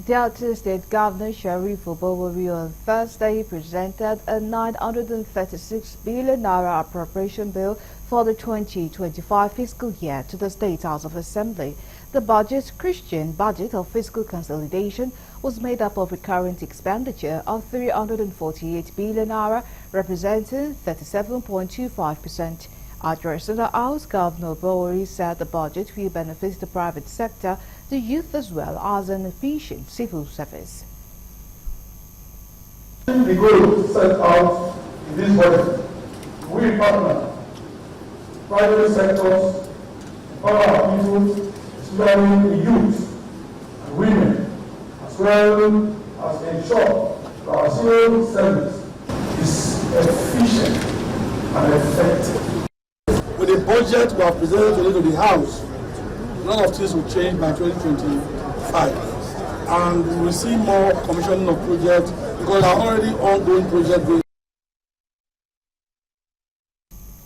Delta State Governor Sheriff Oborevwori on Thursday presented a 936 billion naira appropriation bill for the 2025 fiscal year to the State House of Assembly. The budget, Christian budget of fiscal consolidation, was made up of recurrent expenditure of 348 billion naira, representing 37.25%. Addressing the House, Governor Oborevwori said the budget will benefit the private sector, the youth, as well as an efficient civil service. The goal set out in this budget, we partner private sectors, empower our people, especially the youth and women, as well as ensure that our civil service is efficient and effective. With the budget we have presented today to the House, a lot of things will change by 2025, and we will see more commissioning of projects because there are already ongoing projects going